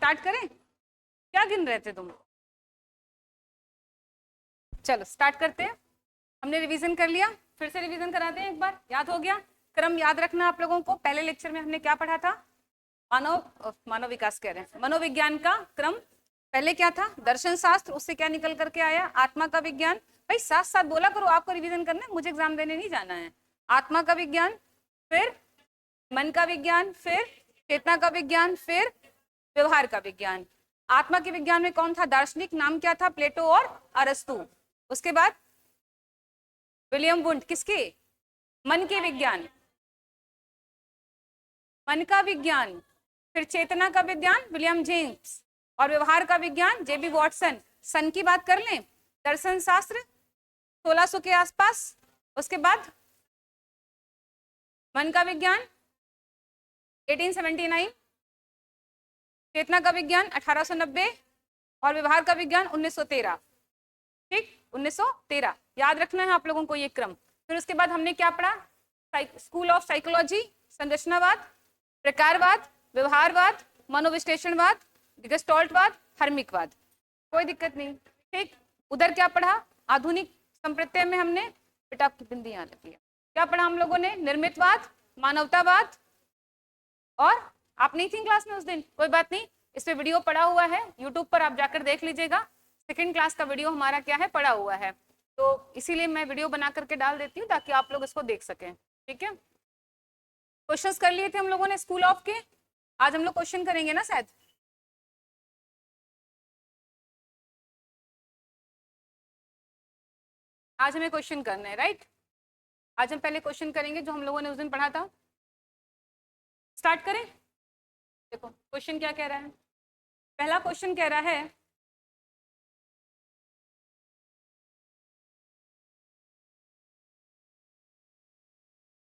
Start करें? क्या गिन रहे थे तुम? चलो स्टार्ट करते हैं। हमने रिवीजन कर लिया, फिर से रिवीजन कराते हैं एक बार। याद हो गया? क्रम याद रखना आप लोगों को। पहले लेक्चर में हमने क्या पढ़ा था? मानव विकास कह रहे हैं, मनोविज्ञान का क्रम। पहले क्या था? दर्शन शास्त्र, उससे क्या निकल करके आया? आत्मा का विज्ञान। भाई साथ साथ बोला करो, आपको रिवीजन करना है, मुझे एग्जाम देने नहीं जाना है। आत्मा का विज्ञान, फिर मन का विज्ञान, फिर चेतना का विज्ञान, फिर व्यवहार का विज्ञान। आत्मा के विज्ञान में कौन था दार्शनिक? नाम क्या था? प्लेटो और अरस्तु। उसके बाद विलियम वुंट, किसके? मन के विज्ञान, मन का विज्ञान। फिर चेतना का विज्ञान विलियम जेम्स, और व्यवहार का विज्ञान जेबी वॉटसन। सन की बात कर लें, दर्शन शास्त्र 1600 के आसपास। उसके बाद मन का विज्ञान 1879, चेतना का विज्ञान 1890, और व्यवहार का विज्ञान 1913। ठीक, 1913 याद रखना है आप लोगों को ये क्रम। फिर उसके बाद हमने क्या पढ़ा? स्कूल ऑफ साइकोलॉजी, संरचनावाद, प्रकारवाद, व्यवहारवाद, मनोविश्लेषणवाद, गेस्टाल्टवाद, हर्मिकवाद। कोई दिक्कत नहीं। ठीक, उधर क्या पढ़ा? आधुनिक संप्रत्यय में हमने, बेटा आपकी बिंदी यहाँ लगी है, क्या पढ़ा हम लोगों ने? निर्मितवाद, मानवतावाद। और आप नहीं थी क्लास में उस दिन, कोई बात नहीं, इस पे वीडियो पड़ा हुआ है यूट्यूब पर, आप जाकर देख लीजिएगा। सेकंड क्लास का वीडियो हमारा क्या है, पड़ा हुआ है, तो इसीलिए मैं वीडियो बना करके डाल देती हूँ ताकि आप लोग इसको देख सकें। ठीक है, क्वेश्चंस कर लिए थे हम लोगों ने स्कूल ऑफ के। आज हम लोग क्वेश्चन करेंगे ना शायद? आज हमें क्वेश्चन करना है, राइट? आज हम पहले क्वेश्चन करेंगे जो हम लोगों ने उस दिन पढ़ा था। स्टार्ट करें? देखो क्वेश्चन क्या कह रहा है। पहला क्वेश्चन कह रहा है,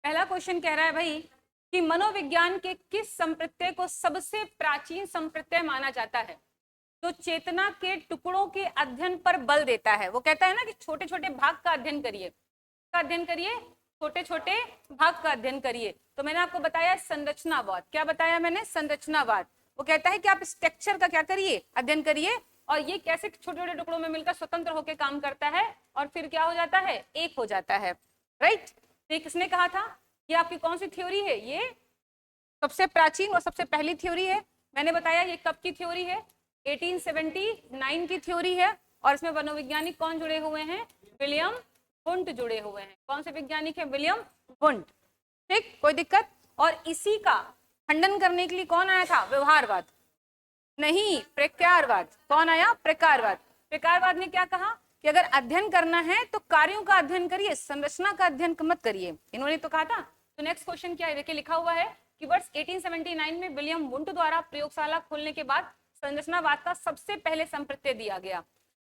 पहला क्वेश्चन कह रहा है भाई कि मनोविज्ञान के किस संप्रत्यय को सबसे प्राचीन संप्रत्यय माना जाता है जो चेतना के टुकड़ों के अध्ययन पर बल देता है? वो कहता है ना कि छोटे छोटे भाग का अध्ययन करिए, का अध्ययन करिए, छोटे छोटे भाग का अध्ययन करिए। तो मैंने आपको बताया संरचनावाद। क्या बताया मैंने? संरचनावाद। वो कहता है कि आप स्ट्रक्चर का क्या करिए, अध्ययन करिए, और ये कैसे छोटे छोटे टुकड़ों में मिलकर स्वतंत्र होकर काम करता है और फिर क्या हो जाता है, एक हो जाता है। राइट, ये किसने कहा था? ये आपकी कौन सी थ्योरी है? ये सबसे प्राचीन और सबसे पहली थ्योरी है। मैंने बताया ये कब की थ्योरी है? 1879 की थ्योरी है, और इसमें मनोवैज्ञानिक कौन जुड़े हुए हैं? विलियम वुंट जुड़े हुए हैं। कौन से वैज्ञानिक है? William Wundt. ठीक, कोई दिक्कत? और इसी का खंडन करने के लिए कौन आया था? व्यवहारवाद नहीं, प्रकारवाद। कौन आया? प्रकारवाद। प्रकारवाद ने क्या कहा कि अगर अध्ययन करना है तो कार्यों का अध्ययन करिए, संरचना का अध्ययन मत करिए, इन्होंने तो कहा था। तो नेक्स्ट क्वेश्चन क्या है, देखिए लिखा हुआ है कि वर्ष 1879 में विलियम वुंट द्वारा प्रयोगशाला खोलने के बाद संरचनावाद का सबसे पहले संप्रत्यय दिया गया।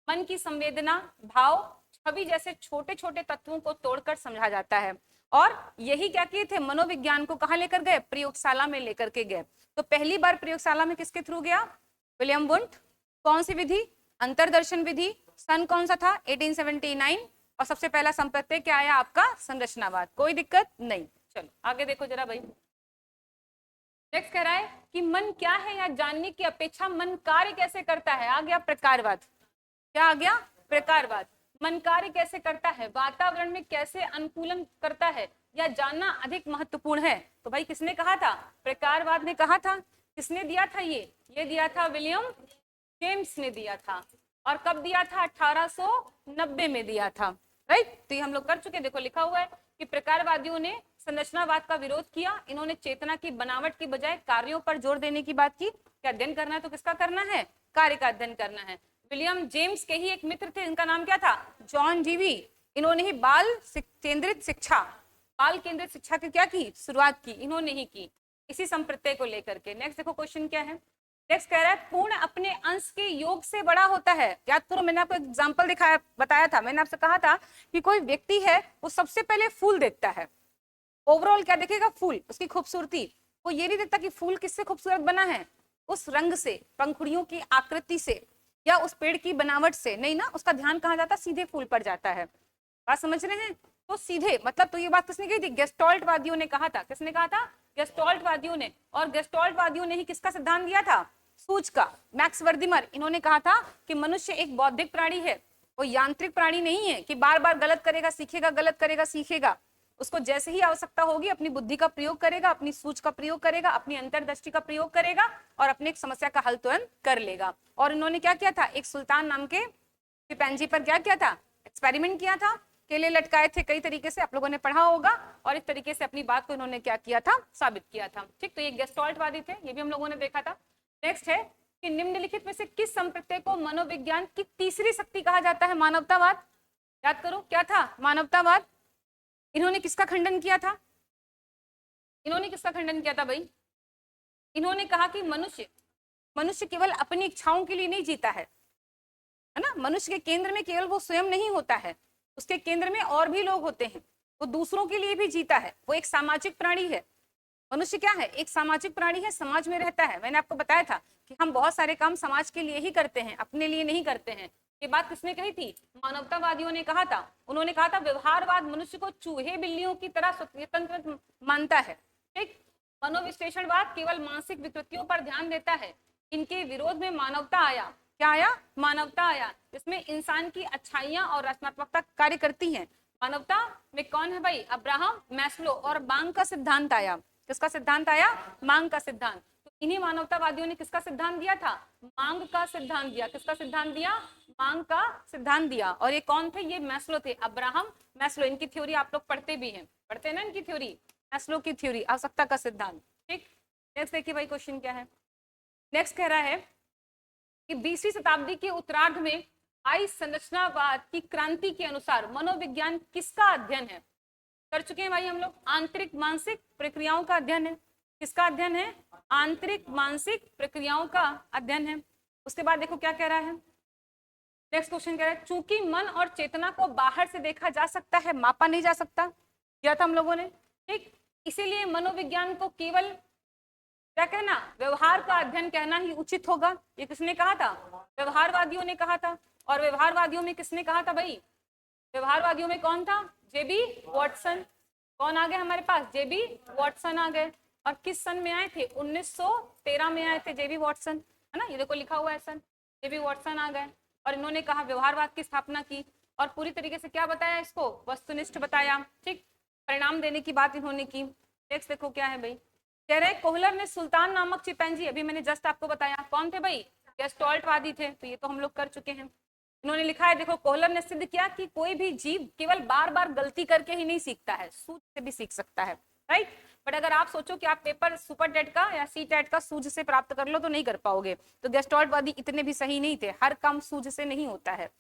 मन की संवेदना, भाव, छवि जैसे छोटे छोटे तत्वों को तोड़कर समझा जाता है। और यही क्या किए थे? मनोविज्ञान को कहाँ लेकर गए? प्रयोगशाला में लेकर के गए। तो पहली बार प्रयोगशाला में किसके थ्रू गया? William Wundt. कौन सी विधि? अंतरदर्शन विधि। सन कौन सा था? 1879। और सबसे पहला संप्रत्यय क्या आया आपका? संरचनावाद। कोई दिक्कत नहीं। चलो आगे देखो जरा भाई। नेक्स्ट कह रहा है कि मन क्या है या जानने की अपेक्षा मन कार्य कैसे करता है? आ गया प्रकारवाद। क्या आ गया? प्रकारवाद। मन कार्य कैसे करता है, वातावरण में कैसे अनुकूलन करता है, या जानना अधिक महत्वपूर्ण है। तो भाई किसने कहा था? प्रकारवाद ने कहा था। किसने दिया था ये दिया था विलियम जेम्स ने दिया था। और कब दिया था? 1890 में दिया था। राइट, तो ये हम लोग कर चुके। देखो लिखा हुआ है कि प्रकारवादियों ने संरचनावाद का विरोध किया। इन्होंने चेतना की बनावट की बजाय कार्यों पर जोर देने की बात की। क्या अध्ययन करना है तो किसका करना है? कार्य का अध्ययन करना है। विलियम जेम्स के ही एक मित्र थे, इनका नाम क्या था? John Dewey. इन्होंने ही बाल केंद्रित शिक्षा, बाल केंद्रित शिक्षा की क्या की? शुरुआत की इन्होंने ही की, इसी संप्रत्यय को लेकर के। नेक्स्ट देखो क्वेश्चन क्या है। नेक्स्ट कह रहा है पूर्ण अपने अंश के योग से बड़ा होता है। याद करो, मैंने आपको एग्जांपल दिखाया, बताया था, मैंने आपसे कहा था कि कोई व्यक्ति है वो सबसे पहले फूल देखता है। ओवरऑल क्या देखेगा? फूल, उसकी खूबसूरती। वो ये नहीं देखता कि फूल किससे खूबसूरत बना है, उस रंग से, पंखुड़ियों की आकृति से, या उस पेड़ की बनावट से। नहीं ना, उसका ध्यान कहाँ जाता? सीधे फूल पर जाता है। बात समझ रहे हैं? तो सीधे मतलब, तो ये बात किसने कही थी? गेस्टाल्ट वादियों ने कहा था। किसने कहा था? गेस्टाल्ट वादियों ने। और गेस्टाल्ट वादियों ने ही किसका सिद्धांत दिया था? सूझ का। मैक्स वर्दिमर, इन्होंने कहा था कि मनुष्य एक बौद्धिक प्राणी है, वो यांत्रिक प्राणी नहीं है कि बार बार गलत करेगा सीखेगा, गलत करेगा सीखेगा। उसको जैसे ही आवश्यकता होगी अपनी बुद्धि का प्रयोग करेगा, अपनी सूझ का प्रयोग करेगा, अपनी अंतर्दृष्टि का प्रयोग करेगा और अपनी एक समस्या का हल तुरंत कर लेगा। और इन्होंने क्या किया था, एक सुल्तान नाम के चिंपैंजी पर क्या किया था, एक्सपेरिमेंट किया था, केले लटकाए थे कई तरीके से, आप लोगों ने पढ़ा होगा, और इस तरीके से अपनी बात को इन्होंने क्या किया था, साबित किया था। ठीक, तो ये गेस्टॉल्टवादी थे, ये भी हम लोगों ने देखा था। नेक्स्ट है कि निम्नलिखित में से किस संप्रत्यय को मनोविज्ञान की तीसरी शक्ति कहा जाता है? मानवतावाद। याद करो क्या था, मानवतावाद। इन्होंने किसका खंडन किया था? इन्होंने किसका खंडन किया था भाई? इन्होंने कहा कि मनुष्य केवल अपनी इच्छाओं के लिए नहीं जीता है ना, मनुष्य के केंद्र में केवल वो स्वयं नहीं होता है, उसके केंद्र में और भी लोग होते हैं, वो दूसरों के लिए भी जीता है, वो एक सामाजिक प्राणी है। मनुष्य क्या है, एक सामाजिक प्राणी है, समाज में रहता है। मैंने आपको बताया था कि हम बहुत सारे काम समाज के लिए ही करते हैं, अपने लिए नहीं करते हैं। ये बात किसने कही थी? मानवतावादियों ने कहा था। उन्होंने कहा था व्यवहारवाद मनुष्य को चूहे बिल्लियों की तरह स्वतंत्र मानता है। ठीक, मनोविश्लेषणवाद केवल मानसिक विकृतियों पर ध्यान देता है। इनके विरोध में मानवता आया। क्या आया? मानवता आया, जिसमें इंसान की अच्छाइयां और रचनात्मकता कार्य करती हैं। मानवता में कौन है भाई? अब्राहम मैस्लो और मांग का सिद्धांत आया। किसका सिद्धांत आया? मांग का सिद्धांत। तो इन्हीं मानवतावादियों ने किसका सिद्धांत दिया था? मांग का सिद्धांत दिया। किसका सिद्धांत दिया? मांग का सिद्धांत दिया। और ये कौन थे? ये मैस्लो थे, अब्राहम मैस्लो। इनकी थ्योरी आप लोग पढ़ते भी हैं, पढ़ते हैं ना इनकी थ्योरी, मैस्लो की थ्योरी, आवश्यकता का सिद्धांत। ठीक, नेक्स्ट देखिए भाई क्वेश्चन क्या है। नेक्स्ट कह रहा है कि 20वीं शताब्दी के उत्तरार्ध में आई संरचनावाद की क्रांति के अनुसार मनोविज्ञान किसका अध्ययन है? कर चुके हैं भाई हम लोग। आंतरिक मानसिक प्रक्रियाओं का अध्ययन है। किसका अध्ययन है? आंतरिक मानसिक प्रक्रियाओं का अध्ययन है। उसके बाद देखो क्या कह रहा है, नेक्स्ट क्वेश्चन कह रहा है चूंकि मन और चेतना को बाहर से देखा जा सकता है, मापा नहीं जा सकता, किया था हम लोगों ने। ठीक, इसीलिए मनोविज्ञान को केवल क्या कहना, व्यवहार का अध्ययन कहना ही उचित होगा। ये किसने कहा था? व्यवहारवादियों ने कहा था। और व्यवहारवादियों में किसने कहा था भाई? व्यवहारवादियों में कौन था? जेबी वॉटसन। कौन आ गए हमारे पास? जेबी वॉटसन आ गए। और किस सन में आए थे? 1913 में आए थे जेबी वॉटसन, है ना, ये देखो लिखा हुआ है सन। जेबी वॉटसन आ गए और इन्होंने कहा व्यवहारवाद की स्थापना की और पूरी तरीके से क्या बताया, इसको वस्तुनिष्ठ बताया। ठीक, परिणाम देने की बात इन्होंने की। नेक्स्ट देखो क्या है भाई, कह रहे कोहलर ने सुल्तान नामक चिंपैंजी, अभी मैंने जस्ट आपको बताया कौन थे भाई? गेस्टॉल्टवादी थे, तो ये तो हम लोग कर चुके हैं। इन्होंने लिखा है देखो, कोहलर ने सिद्ध किया कि कोई भी जीव केवल बार बार गलती करके ही नहीं सीखता है, सूझ से भी सीख सकता है। राइट, बट अगर आप सोचो कि आप पेपर सुपर टेट का या सी टेट का सूझ से प्राप्त कर लो तो नहीं कर पाओगे। तो गेस्टॉल्टवादी इतने भी सही नहीं थे। हर काम सूझ से नहीं होता है,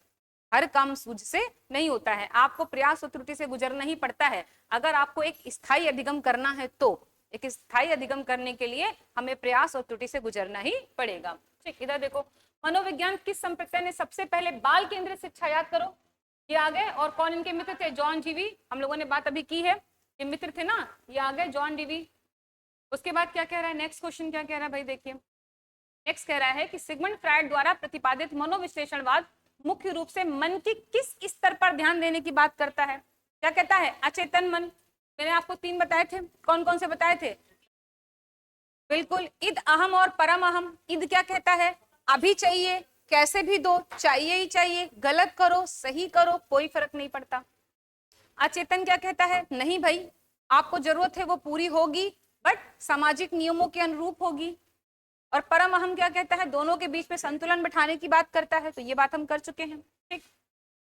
हर काम सूझ से नहीं होता है, आपको प्रयास और त्रुटि से गुजरना ही पड़ता है। अगर आपको एक स्थायी अधिगम करना है तो एक स्थायी अधिगम करने के लिए हमें प्रयास और त्रुटि से गुजरना ही पड़ेगा। ठीक, इधर देखो, मनोविज्ञान किस संप्रदाय ने सबसे पहले बाल केंद्रित शिक्षा, याद करो, ये आ गए। और कौन इनके मित्र थे? जॉन डीवी, हम लोगों ने बात अभी की है, ये मित्र थे ना, ये आ गए जॉन डीवी। उसके बाद क्या कह रहा है, नेक्स्ट क्वेश्चन क्या कह रहा है भाई, देखिए नेक्स्ट कह रहा है कि सिगमंड फ्रायड द्वारा प्रतिपादित मनोविश्लेषणवाद मुख्य रूप से मन की किस स्तर पर ध्यान देने की बात करता है? क्या कहता है? अचेतन मन। मैंने आपको 3 बताए थे, कौन कौन से बताए थे? बिल्कुल, इद, अहम और परम अहम। इद क्या कहता है? अभी चाहिए, कैसे भी दो, चाहिए ही चाहिए, गलत करो सही करो कोई फर्क नहीं पड़ता। अचेतन क्या कहता है? नहीं भाई, आपको जरूरत है वो पूरी होगी, बट सामाजिक नियमों के अनुरूप होगी। और परम अहम क्या कहता है? दोनों के बीच में संतुलन बिठाने की बात करता है। तो ये बात हम कर चुके हैं। ठीक,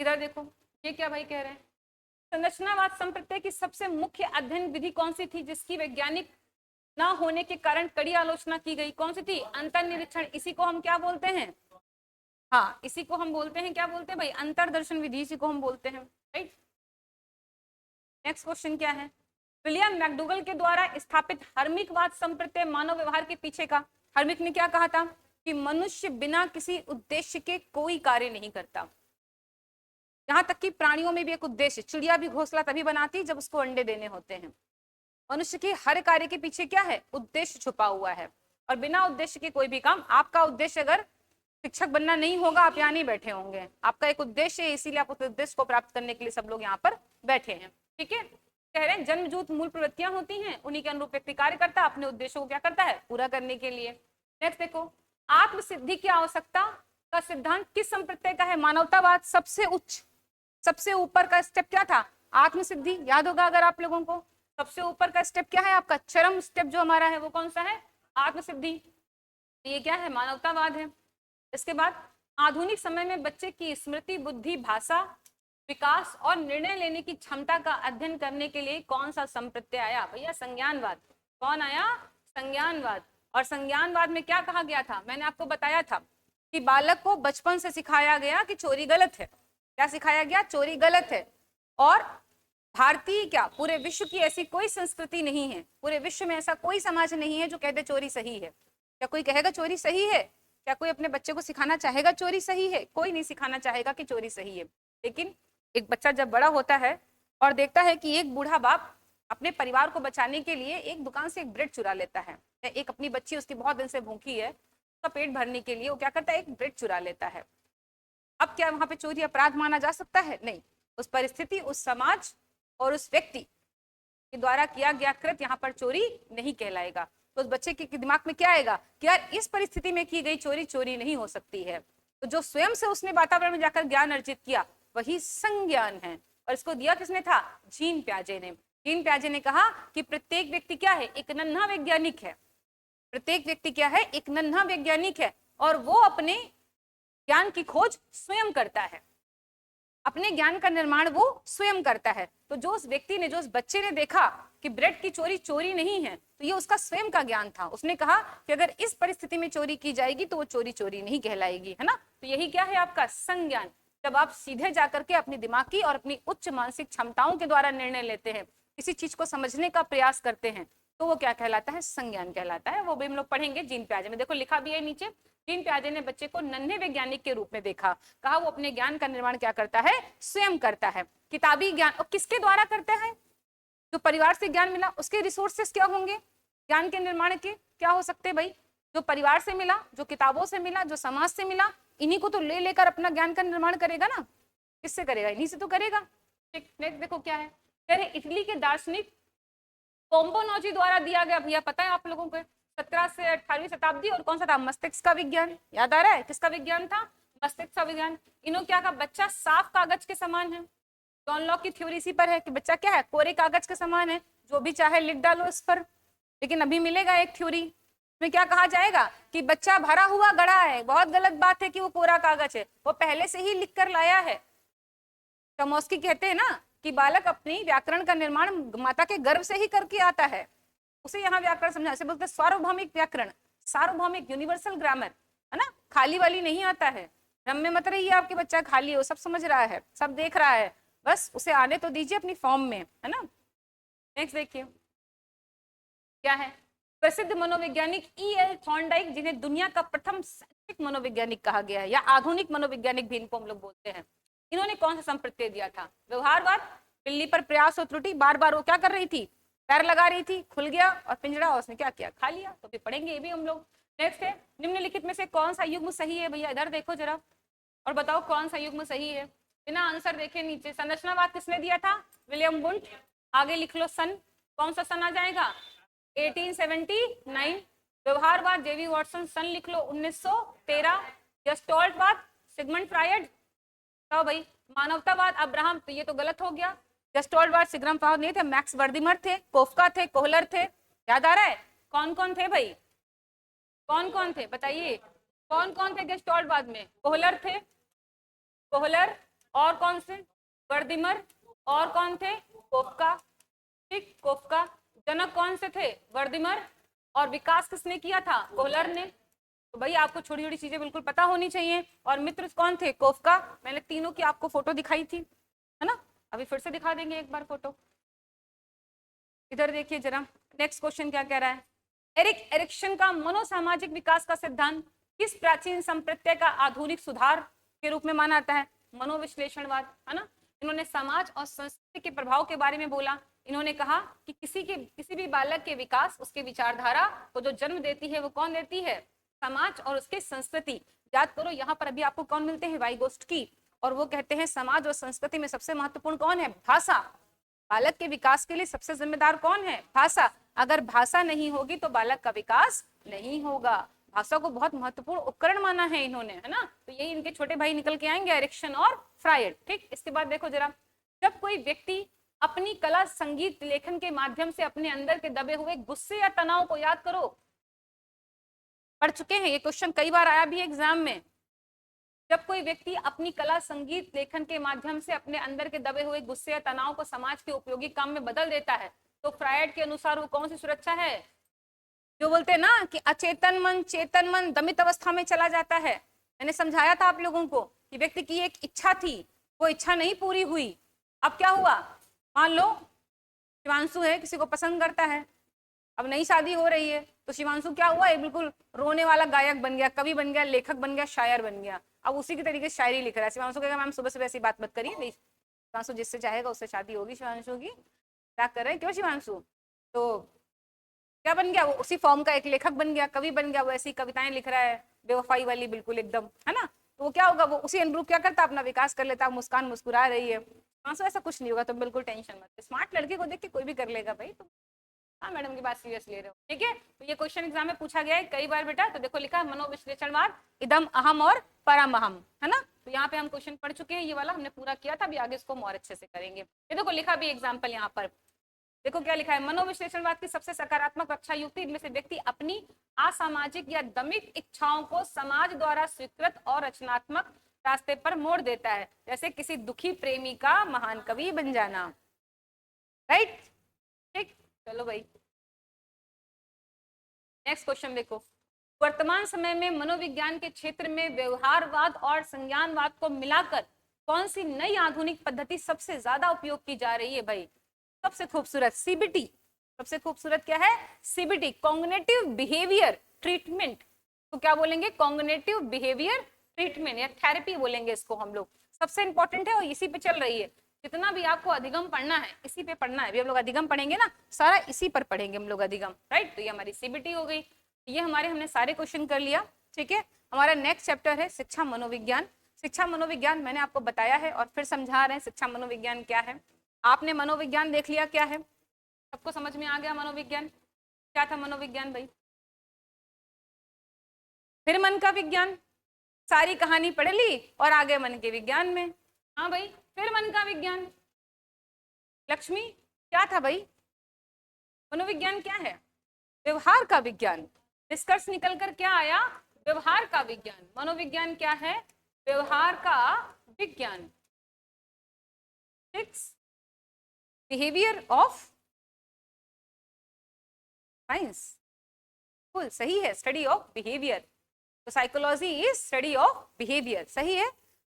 इधर देखो, ये क्या भाई कह रहे हैं, संरचनावाद संप्रदाय की सबसे मुख्य अध्ययन विधि कौन सी थी जिसकी वैज्ञानिक ना होने के कारण कड़ी आलोचना की गई? कौन सी थी? अंतर्निरीक्षण। इसी को हम क्या बोलते हैं? हाँ, इसी को हम बोलते हैं, क्या बोलते हैं भाई? अंतर्दर्शन विधि, इसी को हम बोलते हैं। राइट, नेक्स्ट क्वेश्चन क्या है, विलियम मैकडूगल के द्वारा स्थापित हर्मिकवाद संप्रदाय मानव व्यवहार के पीछे का। हर्मिक ने क्या कहा था? कि मनुष्य बिना किसी उद्देश्य के कोई कार्य नहीं करता। यहां तक कि प्राणियों में भी एक उद्देश्य, चिड़िया भी घोंसला तभी बनाती जब उसको अंडे देने होते हैं। मनुष्य के हर कार्य के पीछे क्या है? उद्देश्य छुपा हुआ है। और बिना उद्देश्य के कोई भी काम, आपका उद्देश्य अगर शिक्षक बनना नहीं होगा, आप यहाँ नहीं बैठे होंगे। आपका एक उद्देश्य है, इसीलिए आप उस उद्देश्य को प्राप्त करने के लिए सब लोग यहाँ पर बैठे हैं। ठीक है, कह रहे हैं जन्मजूत मूल प्रवृत्तियां होती हैं, उन्हीं के अनुरूप व्यक्ति कार्य करता है, अपने उद्देश्यों को क्या करता है? पूरा करने के लिए। नेक्स्ट देखो, आत्मसिद्धि की आवश्यकता का सिद्धांत किस संप्रत्यय का है? मानवतावाद। सबसे उच्च, सबसे ऊपर का स्टेप क्या था? आत्मसिद्धि। याद होगा अगर आप लोगों को, सबसे ऊपर का स्टेप क्या है आपका? चरम स्टेप जो हमारा है वो कौन सा है? आत्मसिद्धि। ये क्या है? मानवतावाद है। इसके बाद आधुनिक समय में बच्चे की स्मृति, बुद्धि, भाषा, विकास और निर्णय लेने की क्षमता का अध्ययन करने के लिए कौन सा संप्रत्यय आया? भैया संज्ञानवाद। कौन आया? संज्ञानवाद। और संज्ञानवाद में क्या कहा गया था? मैंने आपको बताया था कि बालक को बचपन से सिखाया गया कि चोरी गलत है। क्या सिखाया गया? चोरी गलत है। और भारतीय क्या पूरे विश्व की ऐसी कोई संस्कृति नहीं है, पूरे विश्व में ऐसा कोई समाज नहीं है जो कहते चोरी सही है। क्या कोई कहेगा चोरी सही है? क्या कोई अपने बच्चे को सिखाना चाहेगा चोरी सही है? कोई नहीं सिखाना चाहेगा कि चोरी सही है। लेकिन एक बच्चा जब बड़ा होता है और देखता है कि एक बूढ़ा बाप अपने परिवार को बचाने के लिए एक दुकान से एक ब्रेड चुरा लेता है, एक अपनी बच्ची उसकी बहुत दिन से भूखी है, उसका पेट भरने के लिए वो क्या करता है? एक ब्रेड चुरा लेता है। अब क्या वहां पे चोरी अपराध माना जा सकता है? नहीं। उस परिस्थिति, उस समाज और उस व्यक्ति के द्वारा किया गया कृत्य यहाँ पर चोरी नहीं कहलाएगा। तो उस बच्चे के दिमाग में क्या आएगा कि यार इस परिस्थिति में की गई चोरी चोरी नहीं हो सकती है। तो जो स्वयं से उसने वातावरण में जाकर ज्ञान अर्जित किया वही संज्ञान है। और इसको दिया किसने था? जीन प्याजे ने। जीन प्याजे ने कहा कि प्रत्येक व्यक्ति क्या है? एक नन्हा वैज्ञानिक है। प्रत्येक व्यक्ति क्या है? एक नन्हा वैज्ञानिक है और वो अपने ज्ञान की खोज स्वयं करता है, अपने ज्ञान का निर्माण वो स्वयं करता है। तो जो उस व्यक्ति ने, जो उस बच्चे ने देखा कि ब्रेड की चोरी चोरी नहीं है, तो ये उसका स्वयं का ज्ञान था। उसने कहा कि अगर इस परिस्थिति में चोरी की जाएगी तो वो चोरी चोरी नहीं कहलाएगी, है ना। तो यही क्या है आपका? संज्ञान। जब आप सीधे जाकर के अपनी दिमागी और अपनी उच्च मानसिक क्षमताओं के द्वारा निर्णय लेते हैं, किसी चीज को समझने का प्रयास करते हैं, तो वो क्या कहलाता है? संज्ञान कहलाता है। वो भी हम लोग पढ़ेंगे जीन प्याजे में। देखो लिखा भी है नीचे, जीन प्याजे ने बच्चे को नन्हे वैज्ञानिक के रूप में देखा। कहा वो अपने ज्ञान का निर्माण क्या करता है? स्वयं करता है। किताबी ज्ञान और किसके द्वारा करता है? जो परिवार से ज्ञान मिला उसके रिसोर्सेस क्या होंगे ज्ञान के निर्माण के? क्या हो सकते हैं भाई? जो परिवार से मिला, जो किताबों से मिला, जो समाज से मिला, इन्हीं को तो ले लेकर अपना ज्ञान का निर्माण करेगा ना। किससे करेगा? इन्हीं से तो करेगा। ठीक, नेक्स्ट देखो क्या है। कह रहे इटली के दार्शनिक कोम्बोनोजी द्वारा दिया गया। भैया पता है आप लोगों को? 17 से 18वीं शताब्दी। और कौन सा था? मस्तिष्क का विज्ञान। याद आ रहा है? किसका विज्ञान था? मस्तिष्क का विज्ञान। इन्होंने क्या कहा? बच्चा साफ कागज के समान है। जॉन लॉक की थ्योरी इसी पर है कि बच्चा क्या है? कोरे कागज के समान है, जो भी चाहे लिख डालो इस पर। लेकिन अभी मिलेगा एक थ्योरी में क्या कहा जाएगा कि बच्चा भरा हुआ गड़ा है। बहुत गलत बात है कि वो कोरा कागज है, वो पहले से ही लिख कर लाया है। चमोस्की कहते हैं ना कि बालक अपनी व्याकरण का निर्माण माता के गर्भ से ही करके आता है। उसे यहाँ व्याकरण समझा, इसे बोलते हैं सार्वभौमिक व्याकरण, सार्वभौमिक यूनिवर्सल ग्रामर, है ना। खाली वाली नहीं आता है। भ्रम में मत रहिए आपके बच्चा खाली हो, सब समझ रहा है, सब देख रहा है, बस उसे आने तो दीजिए अपनी फॉर्म में, है ना। नेक्स्ट देखिए क्या है। प्रसिद्ध मनोवैज्ञानिक E.L. थॉर्नडाइक, जिन्हें दुनिया का प्रथम साइंटिफिक मनोवैज्ञानिक कहा गया है या आधुनिक मनोवैज्ञानिक भी इनको हम लोग बोलते हैं, इन्होंने कौन सा संप्रत्यय दिया था? व्यवहारवाद। बिल्ली पर प्रयास और त्रुटि, बार बार वो क्या कर रही थी? पैर लगा रही थी, खुल गया और पिंजरा, और उसने क्या किया? खा लिया। तो भी पढ़ेंगे ये भी हम लोग। नेक्स्ट है, निम्नलिखित में से कौन सा युग्म सही है? भैया इधर देखो जरा और बताओ कौन सा युग्म सही है। बिना आंसर देखे नीचे। संरचनावाद किसने दिया था? William Wundt. आगे लिख लो सन। कौन सा सन आ जाएगा? 1879। व्यवहारवाद जेवी वॉटसन, सन लिख लो 1913। गेस्टाल्टवाद सिगमंड फ्रायड। तो भाई मानवतावाद अब्राहम, तो ये तो गलत हो गया। गेस्टाल्टवाद सिगमंड फ्रायड नहीं थे, मैक्स वर्दिमर थे, कोफका थे, कोहलर थे। याद आ रहा है? कौन कौन थे भाई? कौन कौन थे बताइए? कौन कौन थे गेस्टाल्टवाद में? कोहलर थे, कोहलर, और कौन से? वर्दिमर, और कौन थे? कोफका। ठीक, कोफका। जनक कौन से थे? वर्दिमर। और विकास किसने किया था? कोहलर ने। तो भाई आपको छोटी छोटी चीजें बिल्कुल पता होनी चाहिए। और मित्र कौन थे? कोफका। मैंने तीनों की आपको फोटो दिखाई थी, है ना। अभी फिर से दिखा देंगे एक बार फोटो। इधर देखिए जरा, नेक्स्ट क्वेश्चन क्या कह रहा है। एरिक एरिक्सन का मनोसामाजिक विकास का सिद्धांत किस प्राचीन संप्रत्यय का आधुनिक सुधार के रूप में माना जाता है? मनोविश्लेषणवाद, है ना। इन्होंने समाज और संस्कृति के प्रभाव के बारे में बोला। इन्होंने कहा कि किसी भी बालक के विकास, उसके विचारधारा को जो जन्म देती है वो कौन देती है? समाज और उसके संस्कृति। याद करो यहाँ पर अभी आपको कौन मिलते हैं? वाइगोस्टकी। और वो कहते हैं समाज और संस्कृति में सबसे महत्वपूर्ण कौन है? भाषा। बालक के विकास के लिए सबसे जिम्मेदार कौन है? भाषा। अगर भाषा नहीं होगी तो बालक का विकास नहीं होगा। भाषा को बहुत महत्वपूर्ण उपकरण माना है इन्होंने, है ना। तो यही इनके छोटे भाई निकल के आएंगे, एरिक्सन और फ्रायड। ठीक, इसके बाद देखो जरा, जब कोई व्यक्ति अपनी कला संगीत लेखन के माध्यम से अपने अंदर के दबे हुए गुस्से या तनाव को, याद करो, पढ़ चुके हैं ये क्वेश्चन, कई बार आया भी एग्जाम में। जब कोई व्यक्ति अपनी कला संगीत लेखन के माध्यम से अपने अंदर के दबे हुए गुस्से या तनाव को समाज के उपयोगी काम में बदल देता है, तो फ्रायड के अनुसार वो कौन सी सुरक्षा है? जो बोलते हैं ना कि अचेतन मन चेतन मन दमित अवस्था में चला जाता है। मैंने समझाया था आप लोगों को कि व्यक्ति की एक इच्छा थी, वो इच्छा नहीं पूरी हुई, अब क्या हुआ? मान लो शिवांशु है, किसी को पसंद करता है, अब नई शादी हो रही है, तो शिवांशु क्या हुआ? एक बिल्कुल रोने वाला गायक बन गया, कवि बन गया, लेखक बन गया, शायर बन गया। अब उसी के तरीके से शायरी लिख रहा है। शिवांशु कहेगा मैम सुबह सुबह ऐसी बात मत करिए, नहीं, शिवांशु जिससे चाहेगा उससे शादी होगी शिवांशु की, क्या कर रहे हैं, क्यों शिवांशु? तो क्या बन गया? वो उसी फॉर्म का एक लेखक बन गया, कवि बन गया, वो ऐसी कविताएं लिख रहा है बेवफाई वाली, बिल्कुल एकदम, है ना। तो वो क्या होगा? वो उसी अनुरूप क्या करता, अपना विकास कर लेता, मुस्कान मुस्कुरा रही है। आंसू ऐसा कुछ नहीं होगा, तो बिल्कुल टेंशन मत। स्मार्ट लड़के को देख के कोई भी कर लेगा भाई, तो हाँ मैडम की बात सीरियस ले रहे हो, ठीक है। तो ये क्वेश्चन एग्जाम में पूछा गया है कई बार बेटा। तो देखो लिखा है मनोविश्लेषणवाद इदम अहम और परम अहम, है ना। तो यहाँ पे हम क्वेश्चन पढ़ चुके हैं, ये वाला हमने पूरा किया था, अभी आगे इसको और अच्छे से करेंगे। ये देखो लिखा भी एग्जाम्पल यहाँ पर, देखो क्या लिखा है, मनोविश्लेषणवाद की सबसे सकारात्मक रक्षा युक्ति, इनमें से व्यक्ति अपनी असामाजिक या दमित इच्छाओं को समाज द्वारा स्वीकृत और रचनात्मक रास्ते पर मोड़ देता है, जैसे किसी दुखी प्रेमी का महान कवि बन जाना। राइट, ठीक, चलो भाई नेक्स्ट क्वेश्चन देखो। वर्तमान समय में मनोविज्ञान के क्षेत्र में व्यवहारवाद और संज्ञानवाद को मिलाकर कौन सी नई आधुनिक पद्धति सबसे ज्यादा उपयोग की जा रही है भाई? सबसे खूबसूरत सीबीटी। सबसे खूबसूरत क्या है? CBT, cognitive behaviour treatment. तो क्या बोलेंगे? कॉग्निटिव बिहेवियर ट्रीटमेंट या थेरेपी बोलेंगे इसको हम लोग। सबसे इंपॉर्टेंट है और इसी पे चल रही है। जितना भी आपको अधिगम पढ़ना है इसी पे पढ़ना है। अभी हम लोग अधिगम पढ़ेंगे ना, सारा इसी पर पढ़ेंगे हम लोग अधिगम, राइट। तो ये हमारी सीबीटी हो गई। ये हमारे हमने सारे क्वेश्चन कर लिया, ठीक है। हमारा नेक्स्ट चैप्टर है शिक्षा मनोविज्ञान। शिक्षा मनोविज्ञान मैंने आपको बताया है और फिर समझा रहे हैं शिक्षा मनोविज्ञान क्या है। आपने मनोविज्ञान देख लिया क्या है, सबको समझ में आ गया मनोविज्ञान क्या था? मनोविज्ञान भाई, फिर मन का विज्ञान, सारी कहानी पढ़ ली और आगे मन के विज्ञान में। हाँ भाई, फिर मन का विज्ञान। लक्ष्मी क्या था भाई? मनोविज्ञान क्या है? व्यवहार का विज्ञान। निष्कर्ष निकलकर क्या आया? व्यवहार का विज्ञान। मनोविज्ञान क्या है? व्यवहार का विज्ञान। बिहेवियर ऑफ साइंस, बिल्कुल सही है, स्टडी ऑफ बिहेवियर। तो psychology is study of behaviour, सही है,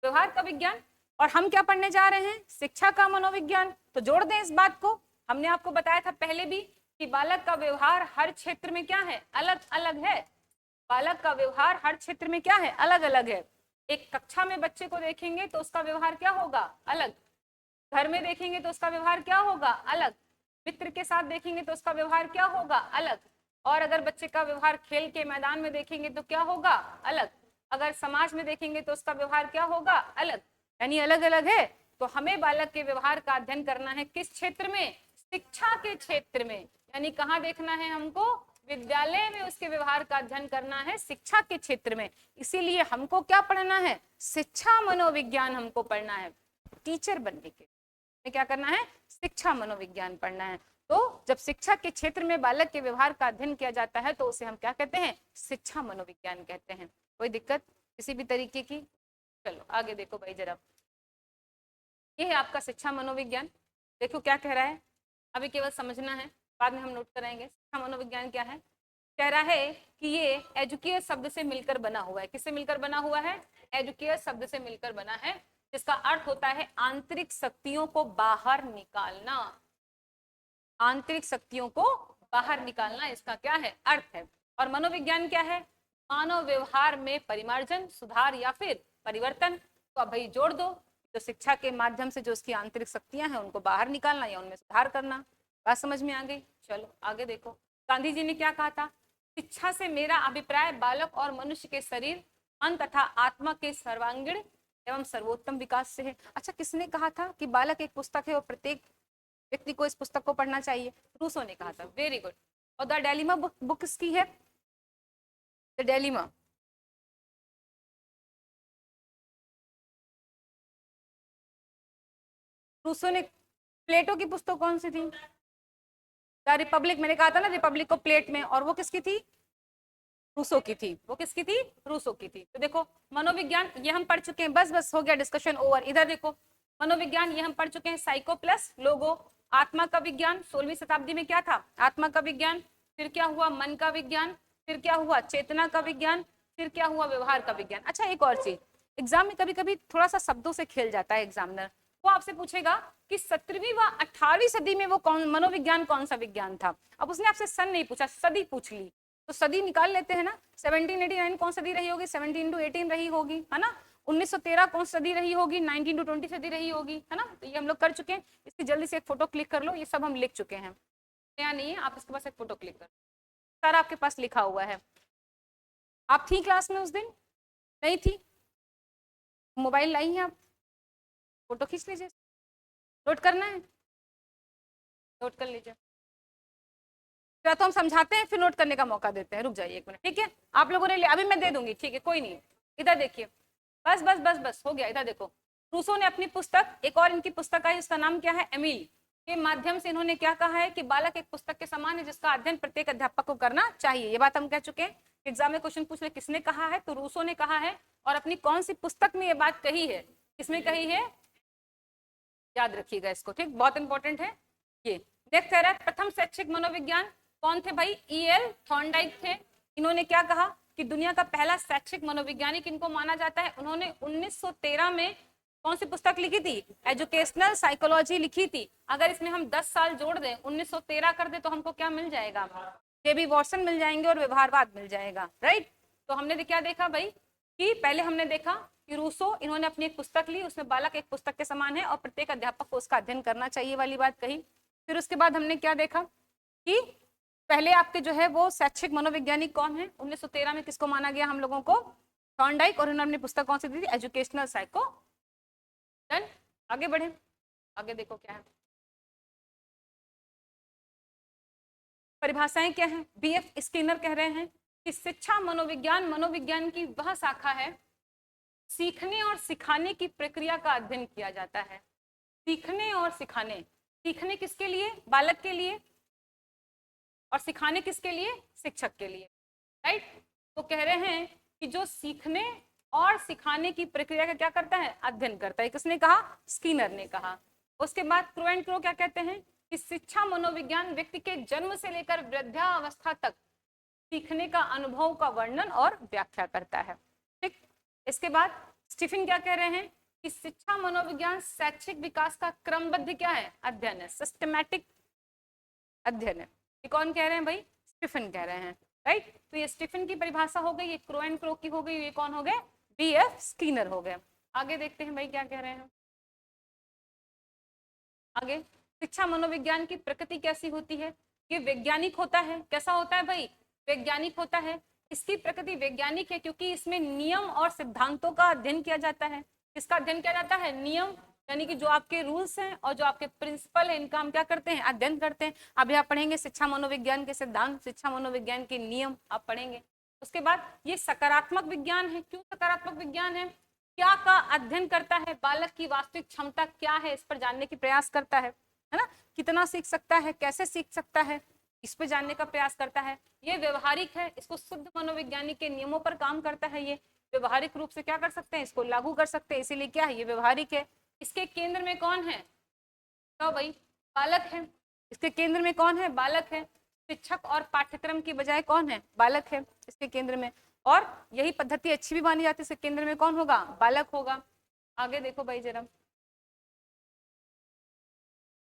व्यवहार का विज्ञान। और हम क्या पढ़ने जा रहे हैं? शिक्षा का मनोविज्ञान। तो जोड़ दें इस बात को, हमने आपको बताया था पहले भी कि बालक का व्यवहार हर क्षेत्र में क्या है? अलग अलग है। बालक का व्यवहार हर क्षेत्र में क्या है? अलग अलग है। एक कक्षा में बच्चे को देखेंगे तो उसका व्यवहार क्या होगा? अलग। घर में देखेंगे तो उसका व्यवहार क्या होगा? अलग। मित्र के साथ देखेंगे तो उसका व्यवहार क्या होगा? अलग। और अगर बच्चे का व्यवहार खेल के मैदान में देखेंगे तो क्या होगा? अलग। अगर समाज में देखेंगे तो उसका व्यवहार क्या होगा? अलग, यानी अलग अलग है। तो हमें बालक के व्यवहार का अध्ययन करना है किस क्षेत्र में? शिक्षा के क्षेत्र में। यानी कहाँ देखना है हमको? विद्यालय में उसके व्यवहार का अध्ययन करना है, शिक्षा के क्षेत्र में। इसीलिए हमको क्या पढ़ना है? शिक्षा मनोविज्ञान हमको पढ़ना है। टीचर बनने के क्या करना है? शिक्षा मनोविज्ञान पढ़ना है। तो जब शिक्षा के क्षेत्र में बालक के व्यवहार का अध्ययन किया जाता है तो उसे हम क्या कहते हैं? शिक्षा मनोविज्ञान कहते हैं। कोई दिक्कत किसी भी तरीके की? चलो आगे देखो भाई जरा, ये है आपका शिक्षा मनोविज्ञान। देखो क्या कह रहा है, अभी केवल समझना है, बाद में हम नोट करेंगे। शिक्षा मनोविज्ञान क्या है? कह रहा है कि ये एजुकेट शब्द से मिलकर बना हुआ है। किससे मिलकर बना हुआ है? एजुकेट शब्द से मिलकर बना है, जिसका अर्थ होता है आंतरिक शक्तियों को बाहर निकालना। आंतरिक शक्तियों को बाहर निकालना इसका क्या है? अर्थ है। और मनोविज्ञान क्या है? मानव व्यवहार में परिमार्जन, सुधार या फिर परिवर्तन। तो अब भाई जोड़ दो, तो शिक्षा के माध्यम से जो उसकी आंतरिक शक्तियां हैं उनको बाहर निकालना या उनमें सुधार करना। बात समझ में आ गई? चलो आगे देखो, गांधी जी ने क्या कहा था? शिक्षा से मेरा अभिप्राय बालक और मनुष्य के शरीर, मन तथा आत्मा के सर्वांगीण एवं सर्वोत्तम विकास से है। अच्छा, किसने कहा था कि बालक एक पुस्तक है और प्रत्येक व्यक्ति को इस पुस्तक को पढ़ना चाहिए? रूसो ने कहा था। Very good. और द डायलेमा बुक किसकी है? The dilemma. रूसो ने, प्लेटो की पुस्तक कौन सी थी? द रिपब्लिक, मैंने कहा था ना रिपब्लिक को प्लेट में, और वो किसकी थी? रूसो की थी। वो किसकी थी? रूसो की थी। तो देखो मनोविज्ञान ये हम पढ़ चुके हैं, बस बस हो गया डिस्कशन ओवर। इधर देखो मनोविज्ञान ये हम पढ़ चुके हैं, साइको प्लस लोगो। आत्मा का विज्ञान 16वीं शताब्दी में क्या था? आत्मा का विज्ञान। फिर क्या हुआ? मन का विज्ञान। फिर क्या हुआ? चेतना का विज्ञान। फिर क्या हुआ? व्यवहार का विज्ञान। अच्छा एक और चीज, एग्जाम में कभी कभी थोड़ा सा शब्दों से खेल जाता है एग्जामिनर। वो आपसे पूछेगा कि 17वीं व 18वीं सदी में वो कौन मनोविज्ञान कौन सा विज्ञान था। अब उसने आपसे सन नहीं पूछा, सदी पूछ ली, तो सदी निकाल लेते हैं ना। 1789 कौन सदी रही होगी? 17 to 18 रही होगी, है ना। 1913 कौन सदी रही होगी? 19 to 20 सदी रही होगी, है ना। तो ये हम लोग कर चुके हैं। इसकी जल्दी से एक फोटो क्लिक कर लो, ये सब हम लिख चुके हैं, नया नहीं है। आप इसके पास एक फोटो क्लिक कर, सारा आपके पास लिखा हुआ है। आप थी क्लास में उस दिन? नहीं थी? मोबाइल लाई हैं आप? फोटो खींच लीजिए, नोट करना है, नोट कर लीजिए। या तो हम समझाते हैं फिर नोट करने का मौका देते हैं। रुक जाइए एक मिनट, ठीक है। आप लोगों ने लिया, अभी मैं दे दूंगी, ठीक है, कोई नहीं। इधर देखिए, बस बस बस बस हो गया। इधर देखो, रूसो ने अपनी पुस्तक, एक और इनकी पुस्तक आई, उसका नाम क्या है? एमिल, के माध्यम से इन्होंने क्या कहा है कि बालक एक पुस्तक के समान है जिसका अध्ययन प्रत्येक अध्यापक को करना चाहिए। ये बात हम कह चुके हैं। एग्जाम में क्वेश्चन पूछ ले किसने कहा है, तो रूसो ने कहा है। और अपनी कौन सी पुस्तक में ये बात कही है? किसमें कही है? याद रखिएगा इसको, ठीक, बहुत इंपॉर्टेंट है ये। नेक्स्ट कह रहा है प्रथम शैक्षिक मनोविज्ञान कौन थे भाई? E.L. थॉर्नडाइक थे। इन्होंने क्या कहा कि दुनिया का पहला शैक्षिक मनोवैज्ञानिक इनको माना जाता है। उन्होंने 1913 में कौन सी पुस्तक लिखी थी? एजुकेशनल साइकोलॉजी लिखी थी। अगर इसमें हम 10 साल जोड़ दें, 1913 कर दे, तो हमको क्या मिल जाएगा? जेबी वॉटसन मिल जाएंगे और व्यवहारवाद मिल जाएगा, राइट। तो हमने क्या देखा भाई कि पहले हमने देखा कि रूसो, इन्होंने अपनी एक पुस्तक ली, उसमें बालक एक पुस्तक के समान है और प्रत्येक अध्यापक को उसका अध्ययन करना चाहिए वाली बात कही। फिर उसके बाद हमने क्या देखा कि पहले आपके जो है वो शैक्षिक मनोवैज्ञानिक कौन है? 1913 में किसको माना गया हम लोगों को? थॉर्नडाइक। और उन्होंने अपनी पुस्तक कौन सी दी थी? Educational psycho. डन, आगे बढ़े, आगे देखो क्या है, परिभाषाएं क्या है। बीएफ स्किनर कह रहे हैं कि शिक्षा मनोविज्ञान मनोविज्ञान की वह शाखा है, सीखने और सिखाने की प्रक्रिया का अध्ययन किया जाता है। सीखने और सिखाने, सीखने किसके लिए? बालक के लिए, और सिखाने किसके लिए? शिक्षक के लिए, राइट। तो कह रहे हैं कि जो सीखने और सिखाने की प्रक्रिया का क्या करता है? अध्ययन करता है। किसने कहा? स्किनर ने कहा। उसके बाद क्रो एंड क्रो क्या कहते हैं कि शिक्षा मनोविज्ञान व्यक्ति के जन्म से लेकर वृद्धावस्था तक सीखने का अनुभव का वर्णन और व्याख्या करता है, ठीक। इसके बाद स्टीफन क्या कह रहे हैं कि शिक्षा मनोविज्ञान शैक्षिक विकास का क्रमबद्ध क्या है? अध्ययन है, सिस्टमैटिक अध्ययन है। ये कौन कह रहे हैं भाई? स्टीफन कह रहे हैं, राइट। तो ये स्टीफन की परिभाषा हो गई, ये क्रो एंड क्रो की हो गई, ये कौन हो गए? बीएफ स्किनर हो गए। आगे देखते हैं भाई क्या कह रहे हैं आगे। शिक्षा मनोविज्ञान की प्रकृति कैसी होती है? ये वैज्ञानिक होता है। कैसा होता है भाई? वैज्ञानिक होता है। इसकी प्रकृति वैज्ञानिक है क्योंकि इसमें नियम और सिद्धांतों का अध्ययन किया जाता है। किसका अध्ययन किया जाता है? नियम, यानी कि जो आपके रूल्स हैं और जो आपके प्रिंसिपल हैं, इनका हम क्या करते हैं? अध्ययन करते हैं। अभी आप पढ़ेंगे शिक्षा मनोविज्ञान के सिद्धांत, शिक्षा मनोविज्ञान के नियम आप पढ़ेंगे। उसके बाद ये सकारात्मक विज्ञान है। क्यों सकारात्मक विज्ञान है? क्या का अध्ययन करता है? बालक की वास्तविक क्षमता क्या है, इस पर जानने की प्रयास करता है ना। कितना सीख सकता है, कैसे सीख सकता है, इस पे जानने का प्रयास करता है। ये व्यवहारिक है, इसको शुद्ध मनोवैज्ञानिक के नियमों पर काम करता है। ये व्यवहारिक रूप से क्या कर सकते हैं? इसको लागू कर सकते हैं, इसीलिए क्या है? ये व्यवहारिक है। इसके केंद्र में कौन है? तो भाई बालक है। इसके केंद्र में कौन है? बालक है। शिक्षक और पाठ्यक्रम की बजाय कौन है? बालक है इसके केंद्र में। और यही पद्धति अच्छी भी मानी जाती है। इसके केंद्र में कौन होगा? बालक होगा। आगे देखो भाई जरा,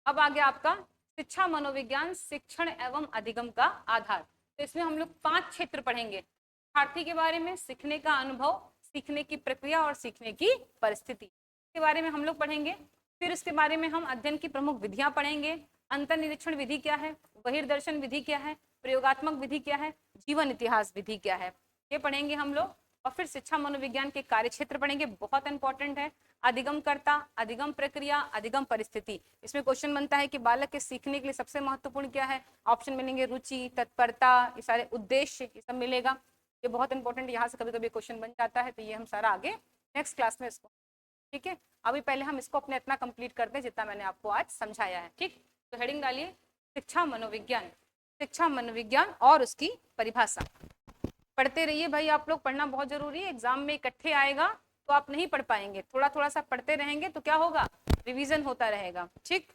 अब आगे आपका शिक्षा मनोविज्ञान शिक्षण एवं अधिगम का आधार। तो इसमें हम लोग 5 क्षेत्र पढ़ेंगे। शिक्षार्थी के बारे में, सीखने का अनुभव, सीखने की प्रक्रिया और सीखने की परिस्थिति के बारे में हम लोग पढ़ेंगे। फिर इसके बारे में हम अध्ययन की प्रमुख विधियां पढ़ेंगे। अंतर्निरीक्षण विधि क्या है, बहिर्दर्शन विधि क्या है, प्रयोगात्मक विधि क्या है, जीवन इतिहास विधि क्या है, ये पढ़ेंगे हम लोग। और फिर शिक्षा मनोविज्ञान के कार्य क्षेत्र पढ़ेंगे, बहुत इंपॉर्टेंट है। अधिगमकर्ता, अधिगम प्रक्रिया, अधिगम परिस्थिति। इसमें क्वेश्चन बनता है कि बालक के सीखने के लिए सबसे महत्वपूर्ण क्या है? ऑप्शन मिलेंगे रुचि, तत्परता, ये सारे उद्देश्य, ये सब मिलेगा। ये बहुत इंपॉर्टेंट, यहाँ से कभी कभी क्वेश्चन बन जाता है, तो ये हम सारा आगे नेक्स्ट क्लास में इसको, ठीक है। अभी पहले हम इसको अपने इतना कंप्लीट करते हैं जितना मैंने आपको आज समझाया है, ठीक। तो हेडिंग डालिए शिक्षा मनोविज्ञान, शिक्षा मनोविज्ञान और उसकी परिभाषा। पढ़ते रहिए भाई, आप लोग पढ़ना बहुत जरूरी है, एग्जाम में इकट्ठे आएगा तो आप नहीं पढ़ पाएंगे, थोड़ा थोड़ा सा पढ़ते रहेंगे तो क्या होगा, रिवीजन होता रहेगा, ठीक।